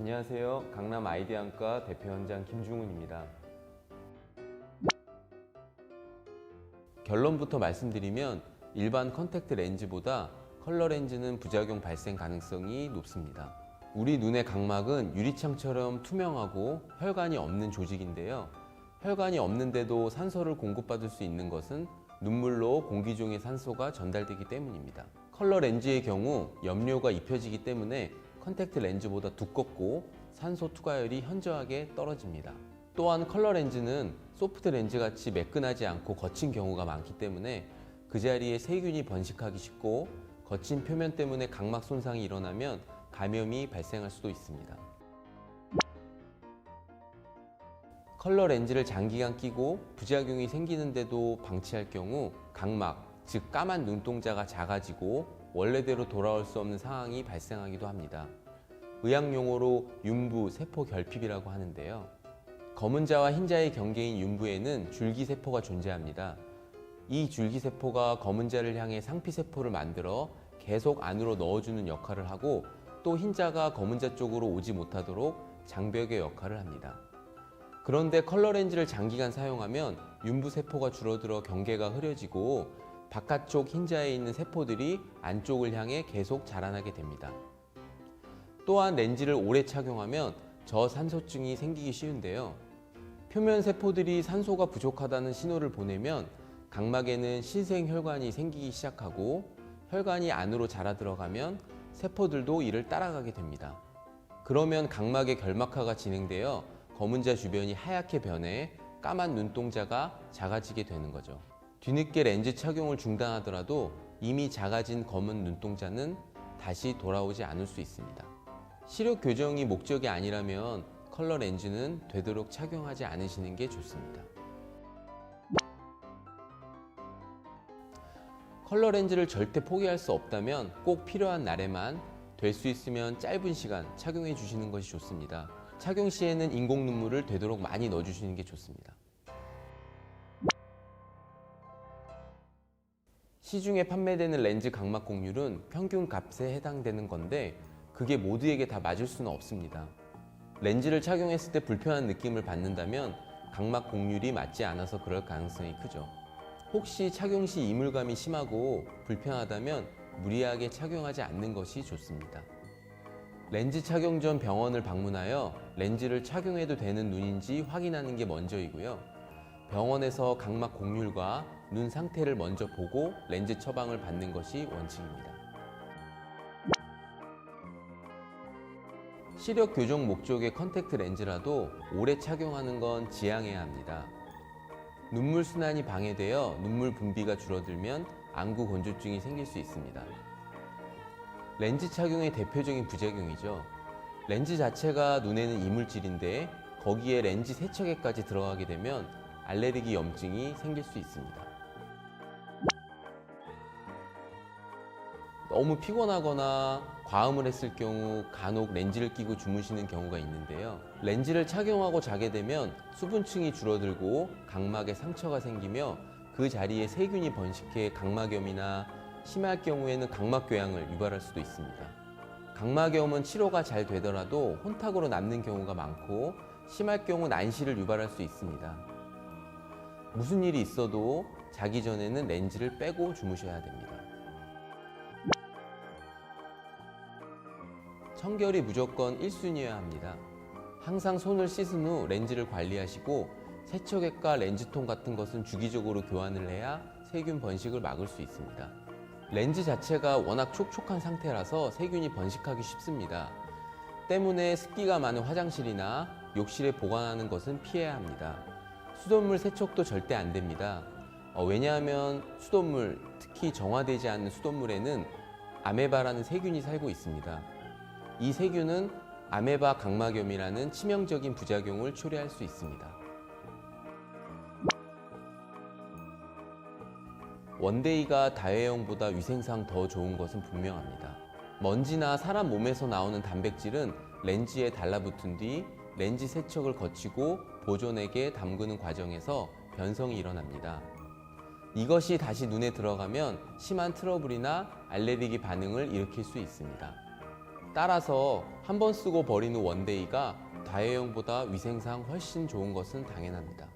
안녕하세요. 강남 아이디안과 대표원장 김중훈입니다. 결론부터 말씀드리면 일반 컨택트 렌즈보다 컬러 렌즈는 부작용 발생 가능성이 높습니다. 우리 눈의 각막은 유리창처럼 투명하고 혈관이 없는 조직인데요. 혈관이 없는데도 산소를 공급받을 수 있는 것은 눈물로 공기 중의 산소가 전달되기 때문입니다. 컬러 렌즈의 경우 염료가 입혀지기 때문에 컨택트 렌즈보다 두껍고 산소 투과율이 현저하게 떨어집니다. 또한 컬러 렌즈는 소프트 렌즈 같이 매끈하지 않고 거친 경우가 많기 때문에 그 자리에 세균이 번식하기 쉽고 거친 표면 때문에 각막 손상이 일어나면 감염이 발생할 수도 있습니다. 컬러 렌즈를 장기간 끼고 부작용이 생기는데도 방치할 경우 각막, 즉 까만 눈동자가 작아지고 원래대로 돌아올 수 없는 상황이 발생하기도 합니다. 의학용어로 윤부 세포 결핍이라고 하는데요. 검은 자와 흰 자의 경계인 윤부에는 줄기세포가 존재합니다. 이 줄기세포가 검은 자를 향해 상피세포를 만들어 계속 안으로 넣어주는 역할을 하고 또 흰자가 검은 자 쪽으로 오지 못하도록 장벽의 역할을 합니다. 그런데 컬러 렌즈를 장기간 사용하면 윤부세포가 줄어들어 경계가 흐려지고 바깥쪽 흰자에 있는 세포들이 안쪽을 향해 계속 자라나게 됩니다. 또한 렌즈를 오래 착용하면 저산소증이 생기기 쉬운데요. 표면 세포들이 산소가 부족하다는 신호를 보내면 각막에는 신생혈관이 생기기 시작하고 혈관이 안으로 자라 들어가면 세포들도 이를 따라가게 됩니다. 그러면 각막의 결막화가 진행되어 검은 자 주변이 하얗게 변해 까만 눈동자가 작아지게 되는 거죠. 뒤늦게 렌즈 착용을 중단하더라도 이미 작아진 검은 눈동자는 다시 돌아오지 않을 수 있습니다. 시력 교정이 목적이 아니라면 컬러 렌즈는 되도록 착용하지 않으시는 게 좋습니다. 컬러 렌즈를 절대 포기할 수 없다면 꼭 필요한 날에만 될 수 있으면 짧은 시간 착용해 주시는 것이 좋습니다. 착용 시에는 인공 눈물을 되도록 많이 넣어 주시는 게 좋습니다. 시중에 판매되는 렌즈 각막 곡률은 평균 값에 해당되는 건데 그게 모두에게 다 맞을 수는 없습니다. 렌즈를 착용했을 때 불편한 느낌을 받는다면 각막 곡률이 맞지 않아서 그럴 가능성이 크죠. 혹시 착용 시 이물감이 심하고 불편하다면 무리하게 착용하지 않는 것이 좋습니다. 렌즈 착용 전 병원을 방문하여 렌즈를 착용해도 되는 눈인지 확인하는 게 먼저이고요. 병원에서 각막 곡률과 눈 상태를 먼저 보고 렌즈 처방을 받는 것이 원칙입니다. 시력 교정 목적의 컨택트 렌즈라도 오래 착용하는 건 지양해야 합니다. 눈물 순환이 방해되어 눈물 분비가 줄어들면 안구 건조증이 생길 수 있습니다. 렌즈 착용의 대표적인 부작용이죠. 렌즈 자체가 눈에는 이물질인데 거기에 렌즈 세척에까지 들어가게 되면 알레르기 염증이 생길 수 있습니다. 너무 피곤하거나 과음을 했을 경우 간혹 렌즈를 끼고 주무시는 경우가 있는데요. 렌즈를 착용하고 자게 되면 수분층이 줄어들고 각막에 상처가 생기며 그 자리에 세균이 번식해 각막염이나 심할 경우에는 각막궤양을 유발할 수도 있습니다. 각막염은 치료가 잘 되더라도 혼탁으로 남는 경우가 많고 심할 경우 난시를 유발할 수 있습니다. 무슨 일이 있어도 자기 전에는 렌즈를 빼고 주무셔야 됩니다. 청결이 무조건 1순위여야 합니다. 항상 손을 씻은 후 렌즈를 관리하시고 세척액과 렌즈통 같은 것은 주기적으로 교환을 해야 세균 번식을 막을 수 있습니다. 렌즈 자체가 워낙 촉촉한 상태라서 세균이 번식하기 쉽습니다. 때문에 습기가 많은 화장실이나 욕실에 보관하는 것은 피해야 합니다. 수돗물 세척도 절대 안 됩니다. 왜냐하면 수돗물, 특히 정화되지 않는 수돗물에는 아메바라는 세균이 살고 있습니다. 이 세균은 아메바 각막염이라는 치명적인 부작용을 초래할 수 있습니다. 원데이가 다회용보다 위생상 더 좋은 것은 분명합니다. 먼지나 사람 몸에서 나오는 단백질은 렌즈에 달라붙은 뒤 렌즈 세척을 거치고 보존액에 담그는 과정에서 변성이 일어납니다. 이것이 다시 눈에 들어가면 심한 트러블이나 알레르기 반응을 일으킬 수 있습니다. 따라서 한 번 쓰고 버리는 원데이가 다회용보다 위생상 훨씬 좋은 것은 당연합니다.